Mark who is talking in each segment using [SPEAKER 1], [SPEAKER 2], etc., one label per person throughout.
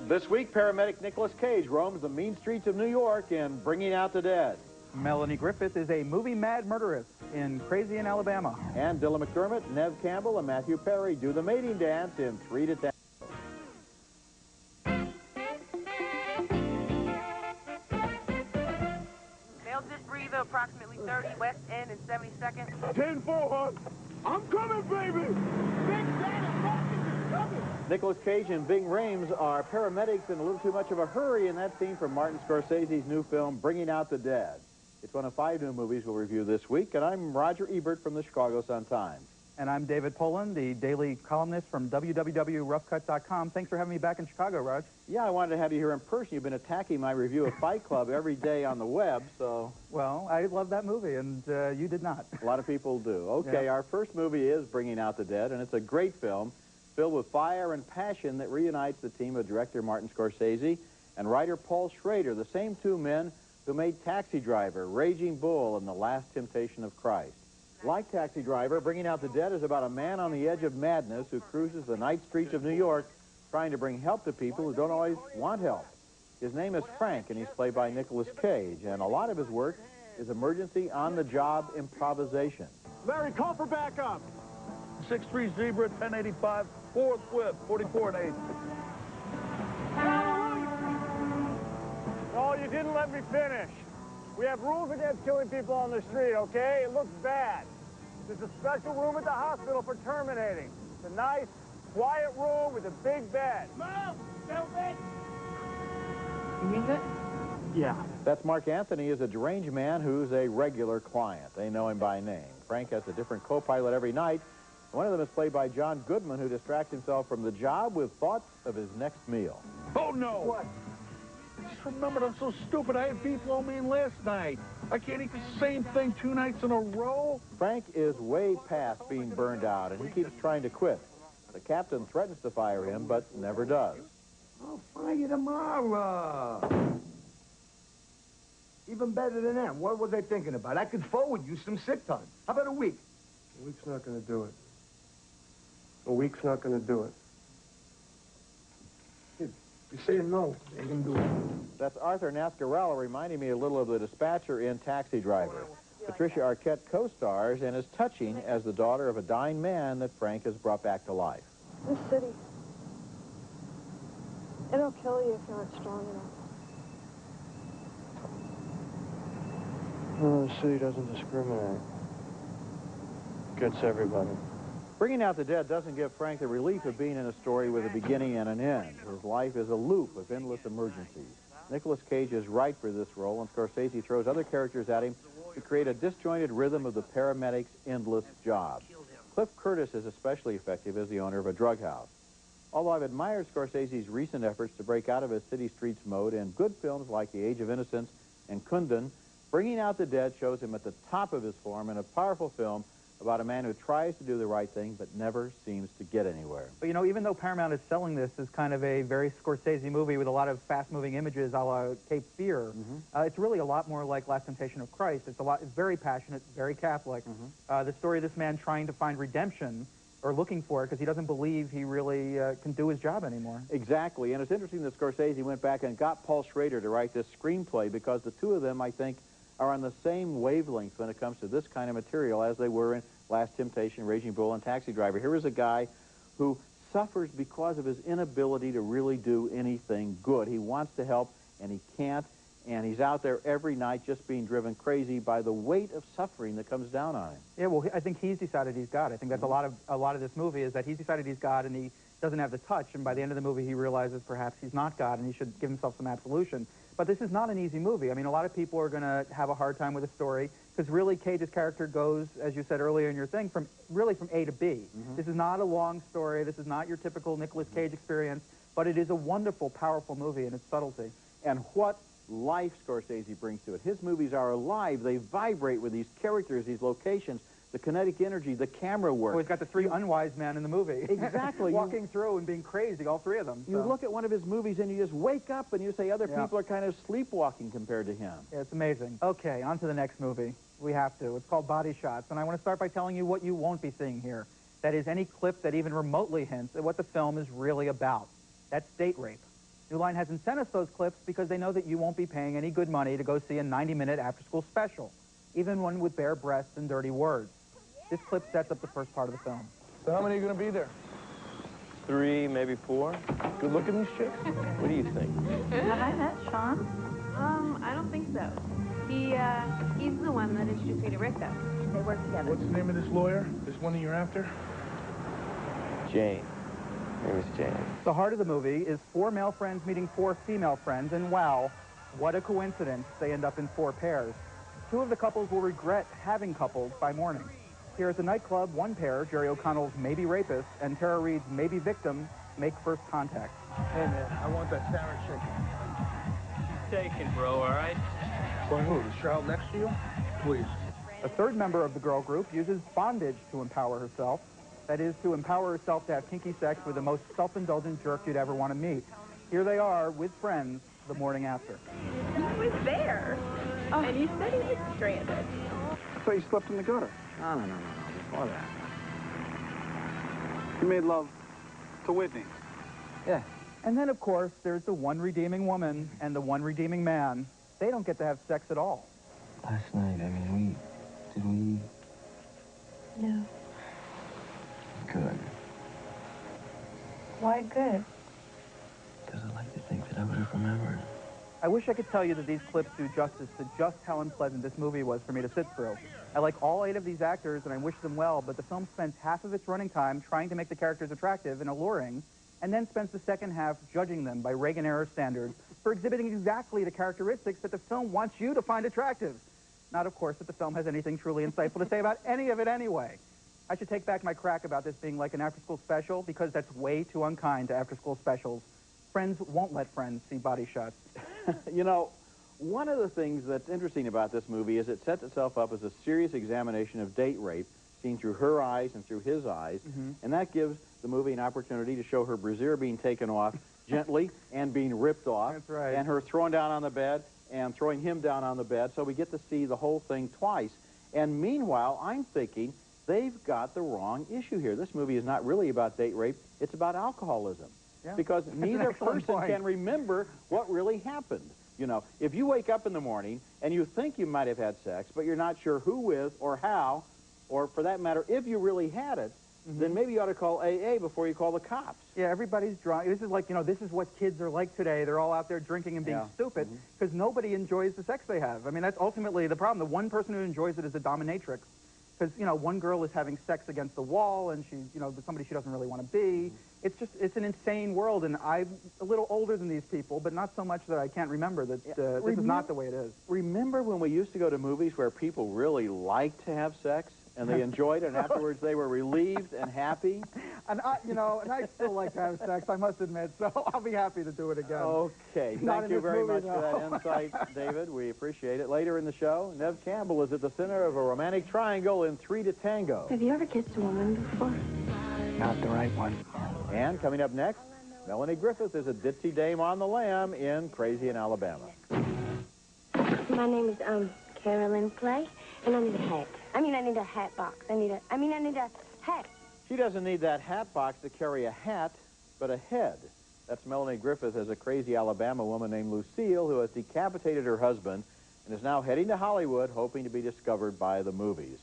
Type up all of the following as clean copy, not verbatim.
[SPEAKER 1] This week, paramedic Nicolas Cage roams the mean streets of New York in Bringing Out the Dead.
[SPEAKER 2] Melanie Griffith is a movie-mad murderess in Crazy in Alabama.
[SPEAKER 1] And Dylan McDermott, Nev Campbell, and Matthew Perry do the mating dance in 3 to Tango.
[SPEAKER 3] They'll just breathe approximately 30 West End and 72nd.
[SPEAKER 4] 10-4, I'm coming, baby! Big Daddy Rocket is coming!
[SPEAKER 1] Nicolas Cage and Ving Rhames are paramedics in a little too much of a hurry in that scene from Martin Scorsese's new film, Bringing Out the Dead. It's one of 5 new movies we'll review this week, and I'm Roger Ebert from the Chicago Sun-Times.
[SPEAKER 2] And I'm David Poland, the daily columnist from www.roughcut.com. Thanks for having me back in Chicago, Raj.
[SPEAKER 1] Yeah, I wanted to have you here in person. You've been attacking my review of Fight Club every day on the web, so...
[SPEAKER 2] Well, I love that movie, and you did not.
[SPEAKER 1] A lot of people do. Okay, yeah. Our first movie is Bringing Out the Dead, and it's a great film filled with fire and passion that reunites the team of director Martin Scorsese and writer Paul Schrader, the same 2 men who made Taxi Driver, Raging Bull, and The Last Temptation of Christ. Like Taxi Driver, Bringing Out the Dead is about a man on the edge of madness who cruises the night streets of New York trying to bring help to people who don't always want help. His name is Frank, and he's played by Nicolas Cage, and a lot of his work is emergency on-the-job improvisation.
[SPEAKER 4] Larry, call for backup.
[SPEAKER 5] 6-3 Zebra, 1085, 4th whip, 44 and 8.
[SPEAKER 4] Oh, you didn't let me finish. We have rules against killing people on the street, okay? It looks bad. There's a special room at the hospital for terminating. It's a nice, quiet room with a big bed. Mom, stupid!
[SPEAKER 3] You mean that?
[SPEAKER 4] Yeah.
[SPEAKER 1] That's Mark Anthony, is a deranged man who's a regular client. They know him by name. Frank has a different co-pilot every night. One of them is played by John Goodman, who distracts himself from the job with thoughts of his next meal.
[SPEAKER 5] Oh, no!
[SPEAKER 4] What?
[SPEAKER 5] I just remembered I'm so stupid. I had beef lo mein last night. I can't eat the same thing 2 nights in a row.
[SPEAKER 1] Frank is way past being burned out, and he keeps trying to quit. The captain threatens to fire him, but never does.
[SPEAKER 6] I'll fire you tomorrow. Even better than that. What was I thinking about? I could forward you some sick time. How about a week?
[SPEAKER 7] A week's not going to do it. A week's not going to do it.
[SPEAKER 6] You say no, they can do it.
[SPEAKER 1] That's Arthur Nascarella, reminding me a little of the dispatcher in Taxi Driver. Patricia Arquette co-stars and is touching as the daughter of a dying man that Frank has brought back to life.
[SPEAKER 8] This city, it'll kill you if you're not strong enough.
[SPEAKER 7] No, the city doesn't discriminate. It gets everybody.
[SPEAKER 1] Bringing Out the Dead doesn't give Frank the relief of being in a story with a beginning and an end. His life is a loop of endless emergencies. Nicolas Cage is right for this role, and Scorsese throws other characters at him to create a disjointed rhythm of the paramedic's endless job. Cliff Curtis is especially effective as the owner of a drug house. Although I've admired Scorsese's recent efforts to break out of his city streets mode in good films like The Age of Innocence and Kundun, Bringing Out the Dead shows him at the top of his form in a powerful film about a man who tries to do the right thing but never seems to get anywhere.
[SPEAKER 2] But, you know, even though Paramount is selling this as kind of a very Scorsese movie with a lot of fast-moving images a la Cape Fear, it's really a lot more like Last Temptation of Christ. It's very passionate, very Catholic. The story of this man trying to find redemption, or looking for it, because he doesn't believe he really can do his job anymore.
[SPEAKER 1] Exactly, and it's interesting that Scorsese went back and got Paul Schrader to write this screenplay, because the 2 of them, I think, are on the same wavelength when it comes to this kind of material as they were in Last Temptation, Raging Bull, and Taxi Driver. Here is a guy who suffers because of his inability to really do anything good. He wants to help, and he can't, and he's out there every night just being driven crazy by the weight of suffering that comes down on him.
[SPEAKER 2] Yeah, well, I think he's decided he's God. I think that's a lot of this movie is that he's decided he's God, and he doesn't have the touch, and by the end of the movie he realizes perhaps he's not God, and he should give himself some absolution. But this is not an easy movie. I mean, a lot of people are going to have a hard time with the story, because really Cage's character goes, as you said earlier in your thing, from A to B. This is not a long story. This is not your typical Nicolas Cage experience, but it is a wonderful, powerful movie in its subtlety.
[SPEAKER 1] And what life Scorsese brings to it. His movies are alive. They vibrate with these characters, these locations, the kinetic energy, the camera work.
[SPEAKER 2] Well, he's got the 3 unwise men in the movie.
[SPEAKER 1] Exactly.
[SPEAKER 2] Walking through and being crazy, all 3 of them.
[SPEAKER 1] You look at one of his movies and you just wake up and you say other people are kind of sleepwalking compared to him.
[SPEAKER 2] Yeah, it's amazing. Okay, on to the next movie. We have to. It's called Body Shots, and I want to start by telling you what you won't be seeing here. That is any clip that even remotely hints at what the film is really about. That's date rape. New Line hasn't sent us those clips because they know that you won't be paying any good money to go see a 90-minute after-school special, even one with bare breasts and dirty words. This clip sets up the first part of the film.
[SPEAKER 7] So how many are going to be there?
[SPEAKER 9] 3, maybe 4.
[SPEAKER 7] Good looking, these chicks?
[SPEAKER 9] What do you think?
[SPEAKER 10] Have I met Sean?
[SPEAKER 3] I don't think so. He's the one that introduced me to Rick, though.
[SPEAKER 10] They work together.
[SPEAKER 7] What's the name of this lawyer? This one that you're after?
[SPEAKER 9] Jane. Her name is Jane.
[SPEAKER 2] The heart of the movie is 4 male friends meeting 4 female friends, and wow, what a coincidence, they end up in 4 pairs. 2 of the couples will regret having coupled by morning. Here at the nightclub, 1 pair, Jerry O'Connell's maybe rapist and Tara Reid's maybe victim, make first contact.
[SPEAKER 7] Hey, man, I want that Sarah chicken.
[SPEAKER 9] Taken, bro, all right?
[SPEAKER 7] By who? The child next to you? Please.
[SPEAKER 2] A 3rd member of the girl group uses bondage to empower herself. That is, to empower herself to have kinky sex with the most self-indulgent jerk you'd ever want to meet. Here they are, with friends, the morning after.
[SPEAKER 10] He was there, and he said he was stranded.
[SPEAKER 5] I thought you slept in the gutter.
[SPEAKER 1] No. Before that.
[SPEAKER 5] You made love to Whitney.
[SPEAKER 1] Yeah.
[SPEAKER 2] And then, of course, there's the one redeeming woman and the one redeeming man. They don't get to have sex at all.
[SPEAKER 9] Last night, I mean, did we?
[SPEAKER 8] No.
[SPEAKER 9] Good.
[SPEAKER 8] Why good?
[SPEAKER 9] Because I like to think that I would have remembered.
[SPEAKER 2] I wish I could tell you that these clips do justice to just how unpleasant this movie was for me to sit through. I like all 8 of these actors, and I wish them well, but the film spends half of its running time trying to make the characters attractive and alluring, and then spends the second half judging them by Reagan-era standards for exhibiting exactly the characteristics that the film wants you to find attractive. Not, of course, that the film has anything truly insightful to say about any of it anyway. I should take back my crack about this being like an after-school special, because that's way too unkind to after-school specials. Friends won't let friends see body shots.
[SPEAKER 1] You know, one of the things that's interesting about this movie is it sets itself up as a serious examination of date rape, seen through her eyes and through his eyes, and that gives the movie an opportunity to show her brassiere being taken off gently and being ripped off.
[SPEAKER 2] That's right.
[SPEAKER 1] And her thrown down on the bed and throwing him down on the bed, so we get to see the whole thing twice. And meanwhile, I'm thinking, they've got the wrong issue here. This movie is not really about date rape. It's about alcoholism.
[SPEAKER 2] Yeah.
[SPEAKER 1] Because neither person
[SPEAKER 2] point.
[SPEAKER 1] can remember what really happened. You know, if you wake up in the morning and you think you might have had sex, but you're not sure who with or how, or for that matter, if you really had it, then maybe you ought to call AA before you call the cops.
[SPEAKER 2] Yeah, everybody's drunk. This is like, you know, this is what kids are like today. They're all out there drinking and being stupid because nobody enjoys the sex they have. I mean, that's ultimately the problem. The one person who enjoys it is the dominatrix. Because, you know, one girl is having sex against the wall, and she's, you know, with somebody she doesn't really want to be. It's just, it's an insane world, and I'm a little older than these people, but not so much that I can't remember that this is not the way it is.
[SPEAKER 1] Remember when we used to go to movies where people really liked to have sex, and they enjoyed it, and afterwards they were relieved and happy?
[SPEAKER 2] And I, you know, and I still like to have sex, I must admit, so I'll be happy to do it again.
[SPEAKER 1] Okay,
[SPEAKER 2] Not
[SPEAKER 1] thank
[SPEAKER 2] in
[SPEAKER 1] you
[SPEAKER 2] this
[SPEAKER 1] very
[SPEAKER 2] movie,
[SPEAKER 1] much for that insight, David. We appreciate it. Later in the show, Nev Campbell is at the center of a romantic triangle in 3 to Tango.
[SPEAKER 8] Have you ever kissed a woman before?
[SPEAKER 5] Not the right one.
[SPEAKER 1] And coming up next, Melanie Griffith is a ditzy dame on the lam in Crazy in Alabama.
[SPEAKER 11] My name is, Carolyn Clay, and I need a hat. I need a hat box. I need a hat.
[SPEAKER 1] She doesn't need that hat box to carry a hat, but a head. That's Melanie Griffith as a crazy Alabama woman named Lucille who has decapitated her husband and is now heading to Hollywood hoping to be discovered by the movies.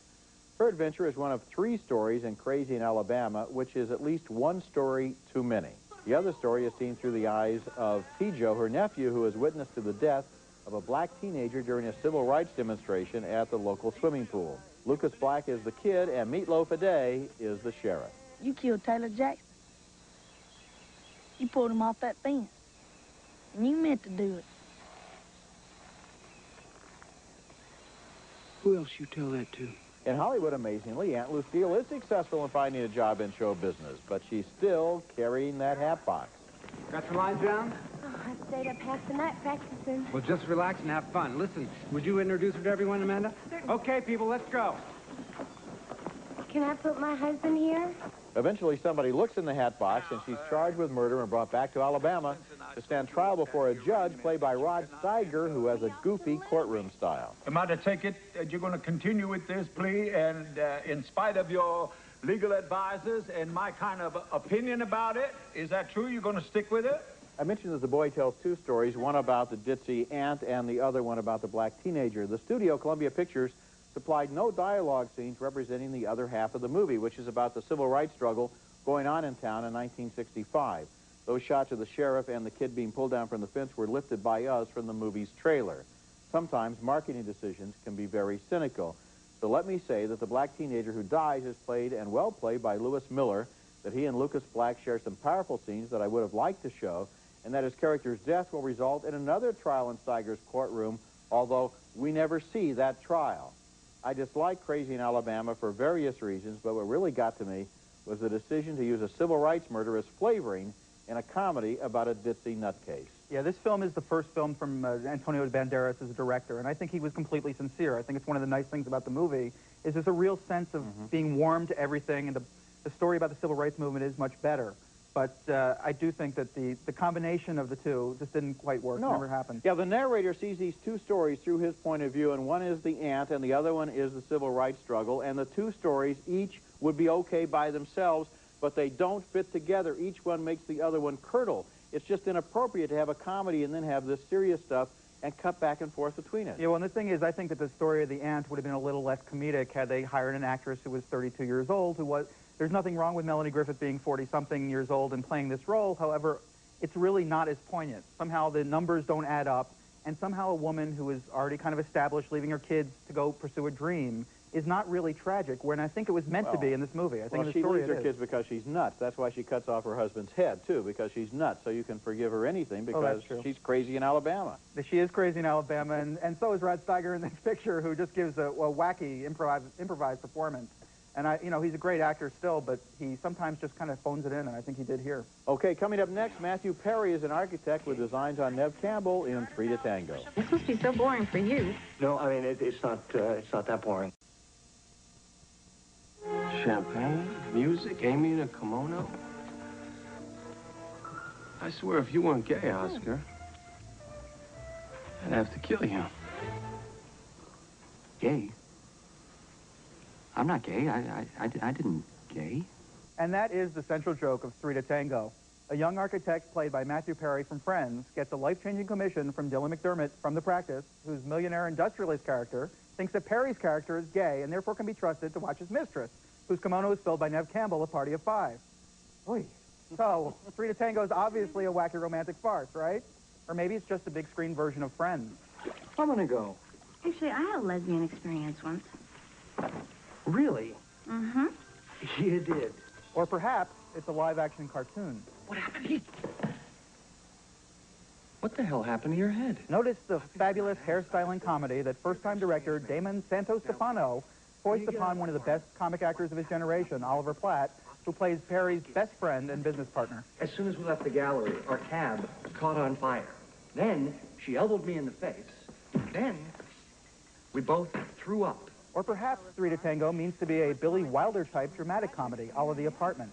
[SPEAKER 1] Her adventure is one of 3 stories in Crazy in Alabama, which is at least 1 story too many. The other story is seen through the eyes of Tijo, her nephew, who is witness to the death of a black teenager during a civil rights demonstration at the local swimming pool. Lucas Black is the kid, and Meatloaf Aday is the sheriff.
[SPEAKER 12] You killed Taylor Jackson. You pulled him off that fence. And you meant to do it.
[SPEAKER 5] Who else you tell that to?
[SPEAKER 1] In Hollywood, amazingly, Aunt Lucille is successful in finding a job in show business, but she's still carrying that hat box.
[SPEAKER 13] Got your lines down?
[SPEAKER 11] Oh, I stayed up half the night practicing.
[SPEAKER 13] Well, just relax and have fun. Listen, would you introduce her to everyone, Amanda?
[SPEAKER 11] Certainly.
[SPEAKER 13] Okay, people, let's go.
[SPEAKER 11] Can I put my husband here?
[SPEAKER 1] Eventually, somebody looks in the hat box, and she's charged with murder and brought back to Alabama to stand trial before a judge played by Rod Steiger, who has a goofy courtroom style.
[SPEAKER 14] Am I to take it that you're going to continue with this plea, and in spite of your legal advisors and my kind of opinion about it, is that true? You're going to stick with it?
[SPEAKER 1] I mentioned that the boy tells two stories, one about the ditzy aunt and the other one about the black teenager. The studio, Columbia Pictures, supplied no dialogue scenes representing the other half of the movie, which is about the civil rights struggle going on in town in 1965. Those shots of the sheriff and the kid being pulled down from the fence were lifted by us from the movie's trailer. Sometimes marketing decisions can be very cynical. So let me say that the black teenager who dies is played, and well played, by Lewis Miller, that he and Lucas Black share some powerful scenes that I would have liked to show, and that his character's death will result in another trial in Steiger's courtroom, although we never see that trial. I dislike Crazy in Alabama for various reasons, but what really got to me was the decision to use a civil rights murder as flavoring in a comedy about a ditzy nutcase.
[SPEAKER 2] Yeah, this film is the first film from Antonio Banderas as a director, and I think he was completely sincere. I think it's one of the nice things about the movie is there's a real sense of being warm to everything, and the story about the civil rights movement is much better. But I do think that the combination of the two just didn't quite work.
[SPEAKER 1] No.
[SPEAKER 2] It never happened.
[SPEAKER 1] Yeah, the narrator sees these two stories through his point of view, and one is the aunt, and the other one is the civil rights struggle. And the two stories each would be okay by themselves, but they don't fit together. Each one makes the other one curdle. It's just inappropriate to have a comedy and then have this serious stuff and cut back and forth between it.
[SPEAKER 2] Yeah, well, and the thing is, I think that the story of the aunt would have been a little less comedic had they hired an actress who was 32 years old, who was... There's nothing wrong with Melanie Griffith being 40-something years old and playing this role. However, it's really not as poignant. Somehow the numbers don't add up, and somehow a woman who is already kind of established, leaving her kids to go pursue a dream, is not really tragic, when I think it was meant to be in this movie. I think in the
[SPEAKER 1] she
[SPEAKER 2] story
[SPEAKER 1] leaves her kids because she's nuts. That's why she cuts off her husband's head, too, because she's nuts. So you can forgive her anything because she's crazy in Alabama.
[SPEAKER 2] She is crazy in Alabama, and so is Rod Steiger in this picture, who just gives a wacky improvised performance. And you know, he's a great actor still, but he sometimes just kind of phones it in, and I think he did here.
[SPEAKER 1] Okay, coming up next, Matthew Perry is an architect with designs on Nev Campbell in 3 to Tango.
[SPEAKER 3] This must be so boring for you.
[SPEAKER 15] No, I mean, it's not that boring.
[SPEAKER 9] Champagne, music, Amy in a kimono. I swear, if you weren't gay, Oscar, I'd have to kill you.
[SPEAKER 15] Gay? I'm not gay. I didn't gay.
[SPEAKER 2] And that is the central joke of 3 to Tango. A young architect played by Matthew Perry from Friends gets a life-changing commission from Dylan McDermott from The Practice, whose millionaire industrialist character thinks that Perry's character is gay and therefore can be trusted to watch his mistress, whose kimono is filled by Nev Campbell, a party of 5. Oy. So, 3 to Tango is obviously a wacky romantic farce, right? Or maybe it's just a big screen version of Friends.
[SPEAKER 15] I'm gonna go.
[SPEAKER 8] Actually, I had a lesbian experience once.
[SPEAKER 15] Really?
[SPEAKER 8] Mm-hmm.
[SPEAKER 15] You did.
[SPEAKER 2] Or perhaps it's a live-action cartoon.
[SPEAKER 15] What happened? What the hell happened to your head?
[SPEAKER 2] Notice the fabulous hairstyling comedy that first-time director Damon Santostefano foists upon one of the best comic actors of his generation, Oliver Platt, who plays Perry's best friend and business partner.
[SPEAKER 15] As soon as we left the gallery, our cab caught on fire. Then she elbowed me in the face. Then we both threw up.
[SPEAKER 2] Or perhaps 3 to Tango means to be a Billy Wilder-type dramatic comedy, a la The Apartment.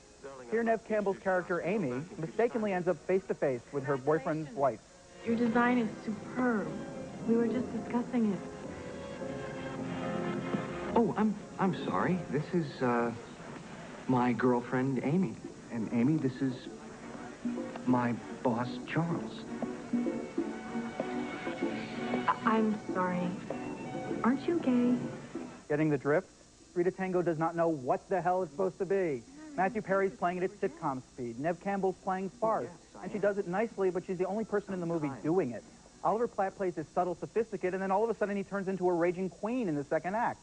[SPEAKER 2] Here, Nev Campbell's character, Amy, mistakenly ends up face-to-face with her boyfriend's wife.
[SPEAKER 3] Your design is superb. We were just discussing it.
[SPEAKER 15] Oh, I'm sorry. This is, my girlfriend, Amy. And Amy, this is my boss, Charles.
[SPEAKER 3] I'm sorry. Aren't you gay?
[SPEAKER 2] Getting the drift? 3 to Tango does not know what the hell it's supposed to be. Matthew Perry's playing it at sitcom speed. Nev Campbell's playing farce. And she does it nicely, but she's the only person in the movie doing it. Oliver Platt plays his subtle sophisticate, and then all of a sudden he turns into a raging queen in the second act.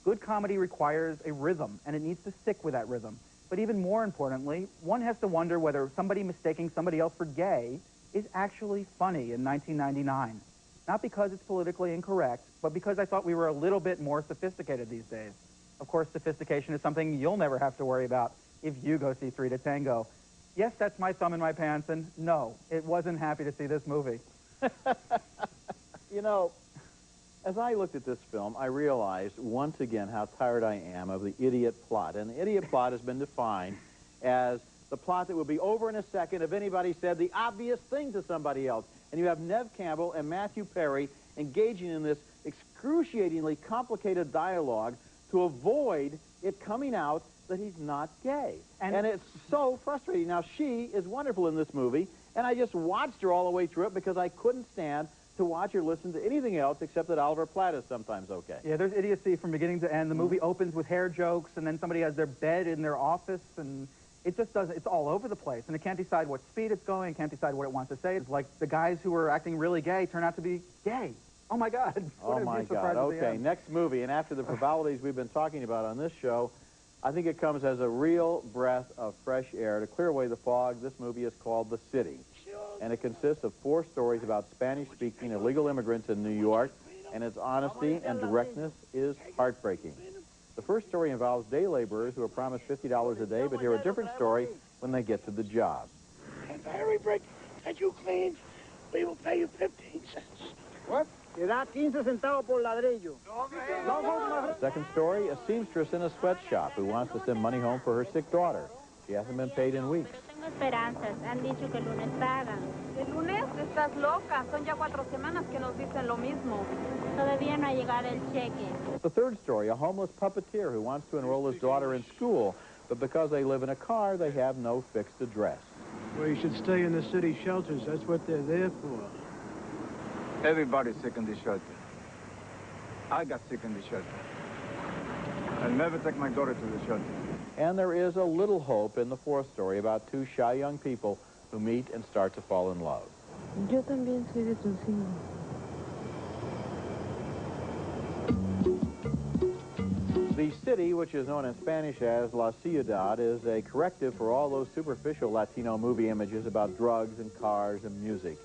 [SPEAKER 2] Good comedy requires a rhythm, and it needs to stick with that rhythm. But even more importantly, one has to wonder whether somebody mistaking somebody else for gay is actually funny in 1999. Not because it's politically incorrect, but because I thought we were a little bit more sophisticated these days. Of course, sophistication is something you'll never have to worry about if you go see 3 to Tango. Yes, that's my thumb in my pants, and no, it wasn't happy to see this movie.
[SPEAKER 1] You know, as I looked at this film, I realized once again how tired I am of the idiot plot. And the idiot plot has been defined as the plot that would be over in a second if anybody said the obvious thing to somebody else. And you have Nev Campbell and Matthew Perry engaging in this excruciatingly complicated dialogue to avoid it coming out that he's not gay. And it's so frustrating. Now, she is wonderful in this movie, And I just watched her all the way through it because I couldn't stand to watch or listen to anything else except that Oliver Platt is sometimes okay.
[SPEAKER 2] Yeah, there's idiocy from beginning to end. The movie opens with hair jokes, and then somebody has their bed in their office, and it just doesn't, it's all over the place. And it can't decide what speed it's going, it can't decide what it wants to say. It's like the guys who were acting really gay turn out to be gay. Oh, my God.
[SPEAKER 1] Oh, my God. Okay, next movie. And after the frivolities we've been talking about on this show, I think it comes as a real breath of fresh air to clear away the fog. This movie is called The City. And it consists of 4 stories about Spanish-speaking illegal immigrants in New York, and its honesty and directness is heartbreaking. The first story involves day laborers who are promised $50 a day, but hear a different story when they get to the job.
[SPEAKER 5] And for every brick that you clean, we will pay you 15 cents.
[SPEAKER 4] What? Te da 15 centavos por ladrillo.
[SPEAKER 1] The second story, a seamstress in a sweatshop who wants to send money home for her sick daughter. She hasn't been paid in weeks.
[SPEAKER 16] Tengo esperanzas. Han dicho que el lunes pagan.
[SPEAKER 3] El lunes estás loca. Son ya 4 semanas que nos dicen lo mismo.
[SPEAKER 16] Todavía no ha llegado el cheque.
[SPEAKER 1] The third story, a homeless puppeteer who wants to enroll his daughter in school, but because they live in a car, they have no fixed address.
[SPEAKER 7] Well, you should stay in the city shelters. That's what they're there for.
[SPEAKER 14] Everybody's sick in the shelter. I got sick in the shelter. I'll never take my daughter to the shelter.
[SPEAKER 1] And there is a little hope in the fourth story about 2 shy young people who meet and start to fall in love.
[SPEAKER 12] Yo también soy de Trujillo.
[SPEAKER 1] The city, which is known in Spanish as La Ciudad, is a corrective for all those superficial Latino movie images about drugs and cars and music.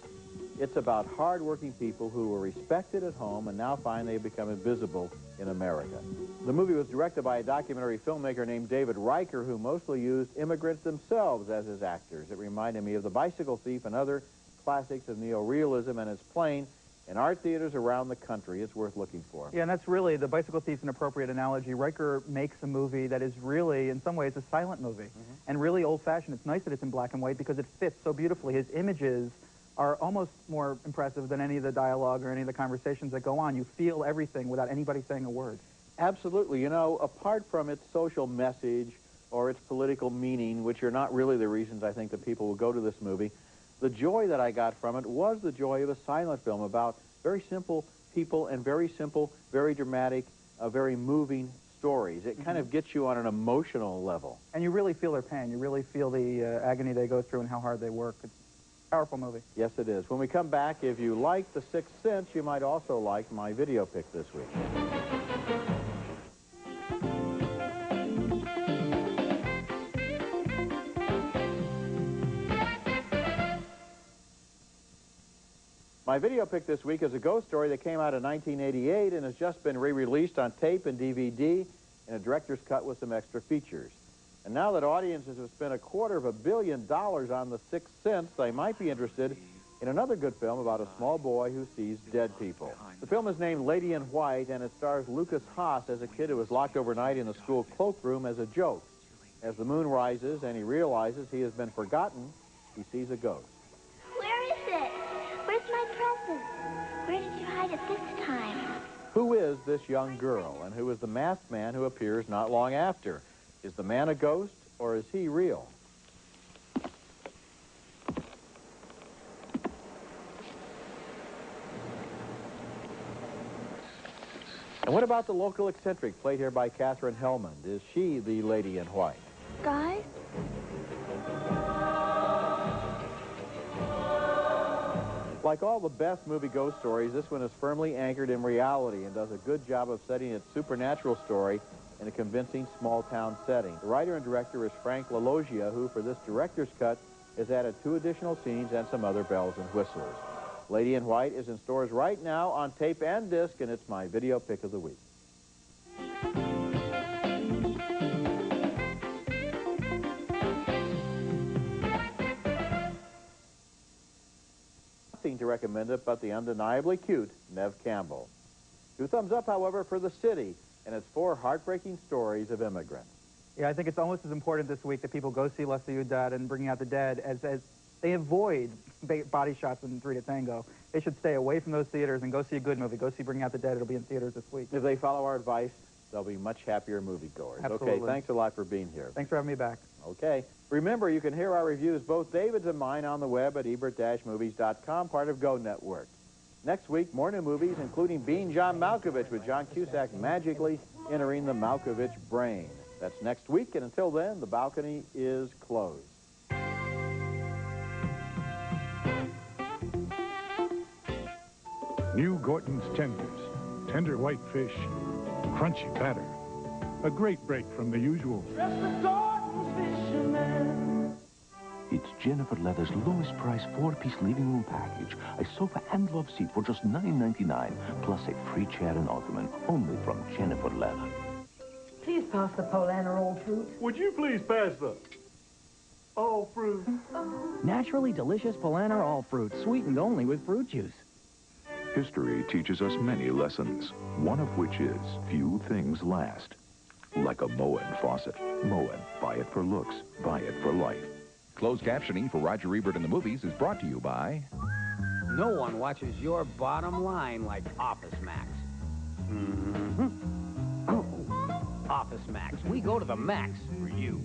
[SPEAKER 1] It's about hard-working people who were respected at home and now find they've become invisible in America. The movie was directed by a documentary filmmaker named David Riker, who mostly used immigrants themselves as his actors. It reminded me of The Bicycle Thief and other classics of neorealism, and it's playing in art theaters around the country. It's worth looking for.
[SPEAKER 2] Yeah, and that's really, The Bicycle Thief's an appropriate analogy. Riker makes a movie that is really, in some ways, a silent movie, and really old-fashioned. It's nice that it's in black and white because it fits so beautifully. His images are almost more impressive than any of the dialogue or any of the conversations that go on. You feel everything without anybody saying a word.
[SPEAKER 1] Absolutely. You know, apart from its social message or its political meaning, which are not really the reasons I think that people will go to this movie, the joy that I got from it was the joy of a silent film about very simple people and very simple, very dramatic, very moving stories. It kind of gets you on an emotional level.
[SPEAKER 2] And you really feel their pain. You really feel the agony they go through and how hard they work. It's a powerful movie.
[SPEAKER 1] Yes, it is. When we come back, if you like The Sixth Sense, you might also like my video pick this week. My video pick this week is a ghost story that came out in 1988 and has just been re-released on tape and DVD in a director's cut with some extra features. And now that audiences have spent $250 million on The Sixth Sense, they might be interested in another good film about a small boy who sees dead people. The film is named Lady in White, and it stars Lucas Haas as a kid who was locked overnight in the school cloakroom as a joke. As the moon rises and he realizes he has been forgotten, he sees a ghost.
[SPEAKER 11] Where is it? Where's my present? Where did you hide it this time?
[SPEAKER 1] Who is this young girl, and who is the masked man who appears not long after? Is the man a ghost, or is he real? And what about the local eccentric, played here by Katherine Hellman? Is she the lady in white?
[SPEAKER 11] Guys?
[SPEAKER 1] Like all the best movie ghost stories, this one is firmly anchored in reality and does a good job of setting its supernatural story in a convincing small-town setting. The writer and director is Frank LaLoggia, who, for this director's cut, has added 2 additional scenes and some other bells and whistles. Lady in White is in stores right now on tape and disc, and it's my video pick of the week. Nothing to recommend it but the undeniably cute Nev Campbell. 2 thumbs up, however, for The City and its 4 heartbreaking stories of immigrants.
[SPEAKER 2] Yeah, I think it's almost as important this week that people go see La Ciudad and Bringing Out the Dead as they avoid body shots in 3 to Tango. They should stay away from those theaters and go see a good movie. Go see Bringing Out the Dead. It'll be in theaters this week.
[SPEAKER 1] If they follow our advice, they'll be much happier moviegoers.
[SPEAKER 2] Absolutely.
[SPEAKER 1] Okay, thanks a lot for being here.
[SPEAKER 2] Thanks for having me back.
[SPEAKER 1] Okay. Remember, you can hear our reviews, both David's and mine, on the web at ebert-movies.com, part of Go Network. Next week, more new movies, including Being John Malkovich, with John Cusack magically entering the Malkovich brain. That's next week, and until then, the balcony is closed.
[SPEAKER 5] New Gorton's Tenders. Tender white fish, crunchy batter. A great break from the usual.
[SPEAKER 17] It's Jennifer Leather's lowest price 4-piece living room package. A sofa and love seat for just $9.99, plus a free chair and ottoman, only from Jennifer Leather.
[SPEAKER 18] Please pass the Polaner all fruit.
[SPEAKER 5] Would you please pass the all fruit?
[SPEAKER 19] Naturally delicious Polaner all fruit, sweetened only with fruit juice.
[SPEAKER 20] History teaches us many lessons, one of which is few things last. Like a Moen faucet. Moen, buy it for looks, buy it for life.
[SPEAKER 21] Closed captioning for Roger Ebert in the Movies is brought to you by...
[SPEAKER 13] No one watches your bottom line like Office Max. Oh, Office Max. We go to the max for you.